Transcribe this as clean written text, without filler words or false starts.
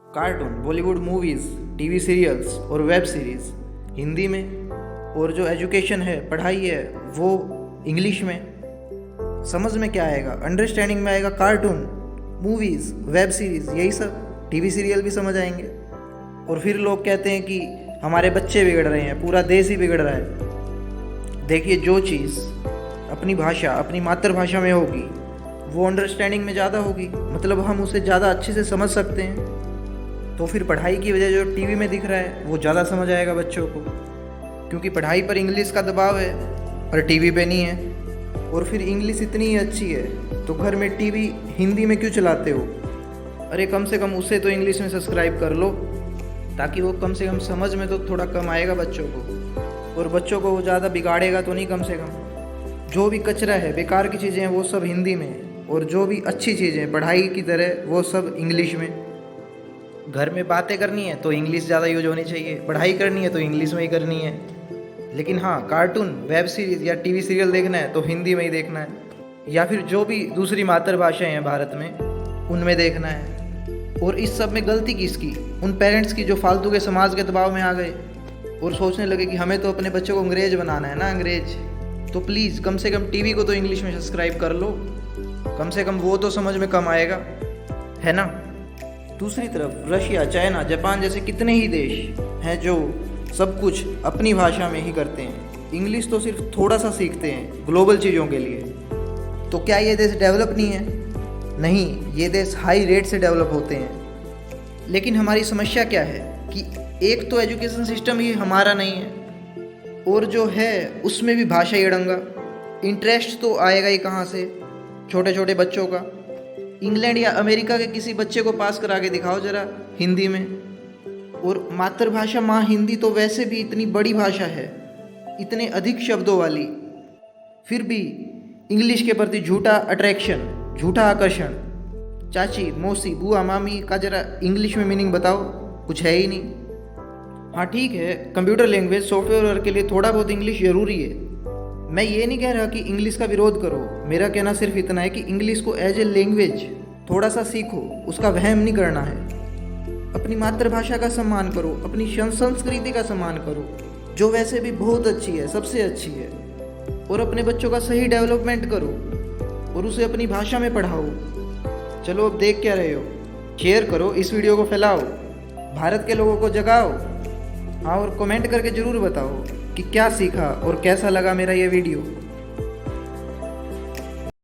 Cartoon, Bollywood movies, TV serials और web series Hindi में, और जो एजुकेशन है, पढ़ाई है, वो इंग्लिश में। समझ में क्या आएगा, अंडरस्टैंडिंग में आएगा कार्टून, मूवीज़, वेब सीरीज़, यही सब। टीवी सीरियल भी समझ आएंगे। और फिर लोग कहते हैं कि हमारे बच्चे बिगड़ रहे हैं, पूरा देश ही बिगड़ रहा है। देखिए, जो चीज़ अपनी भाषा, अपनी मातृभाषा में होगी वो अंडरस्टैंडिंग में ज़्यादा होगी, मतलब हम उसे ज़्यादा अच्छे से समझ सकते हैं। तो फिर पढ़ाई की वजह जो टीवी में दिख रहा है वो ज़्यादा समझ आएगा बच्चों को, क्योंकि पढ़ाई पर इंग्लिश का दबाव है और टीवी पे नहीं है। और फिर इंग्लिश इतनी अच्छी है तो घर में टीवी हिंदी में क्यों चलाते हो? अरे कम से कम उसे तो इंग्लिश में सब्सक्राइब कर लो, ताकि वो कम से कम समझ में तो थोड़ा कम आएगा बच्चों को, और बच्चों को वो ज़्यादा बिगाड़ेगा तो नहीं। कम से कम जो भी कचरा है, बेकार की चीज़ें हैं, वो सब हिंदी में, और जो भी अच्छी चीज़ें पढ़ाई की तरह वो सब इंग्लिश में। घर में बातें करनी है तो इंग्लिश ज़्यादा यूज होनी चाहिए, पढ़ाई करनी है तो इंग्लिश में ही करनी है। लेकिन हाँ, कार्टून, वेब सीरीज़ या टीवी सीरियल देखना है तो हिंदी में ही देखना है, या फिर जो भी दूसरी मातृभाषाएं हैं भारत में उनमें देखना है। और इस सब में गलती किसकी? उन पेरेंट्स की जो फालतू के समाज के दबाव में आ गए और सोचने लगे कि हमें तो अपने बच्चों को अंग्रेज बनाना है ना, अंग्रेज। तो प्लीज़ कम से कम टीवी को तो इंग्लिश में सब्सक्राइब कर लो, कम से कम वो तो समझ में कम आएगा, है ना। दूसरी तरफ रशिया, चाइना, जापान जैसे कितने ही देश हैं जो सब कुछ अपनी भाषा में ही करते हैं। इंग्लिश तो सिर्फ थोड़ा सा सीखते हैं ग्लोबल चीज़ों के लिए। तो क्या ये देश डेवलप नहीं है? नहीं, ये देश हाई रेट से डेवलप होते हैं। लेकिन हमारी समस्या क्या है कि एक तो एजुकेशन सिस्टम ही हमारा नहीं है, और जो है उसमें भी भाषा ही अड़ंगा। इंटरेस्ट तो आएगा ही कहाँ से छोटे छोटे बच्चों का? इंग्लैंड या अमेरिका के किसी बच्चे को पास करा के दिखाओ ज़रा हिंदी में। और मातृभाषा माँ हिंदी तो वैसे भी इतनी बड़ी भाषा है, इतने अधिक शब्दों वाली, फिर भी इंग्लिश के प्रति झूठा अट्रैक्शन, झूठा आकर्षण। चाची, मौसी, बुआ, मामी का ज़रा इंग्लिश में मीनिंग बताओ, कुछ है ही नहीं। हाँ ठीक है, कंप्यूटर लैंग्वेज, सॉफ्टवेयर वर्क के लिए थोड़ा बहुत इंग्लिश ज़रूरी है। मैं ये नहीं कह रहा कि इंग्लिश का विरोध करो, मेरा कहना सिर्फ इतना है कि इंग्लिश को एज ए लैंग्वेज थोड़ा सा सीखो, उसका वहम नहीं करना है। अपनी मातृभाषा का सम्मान करो, अपनी संस्कृति का सम्मान करो, जो वैसे भी बहुत अच्छी है, सबसे अच्छी है। और अपने बच्चों का सही डेवलपमेंट करो और उसे अपनी भाषा में पढ़ाओ। चलो, अब देख क्या रहे हो? शेयर करो, इस वीडियो को फैलाओ, भारत के लोगों को जगाओ। हाँ, और कमेंट करके ज़रूर बताओ कि क्या सीखा और कैसा लगा मेरा ये वीडियो।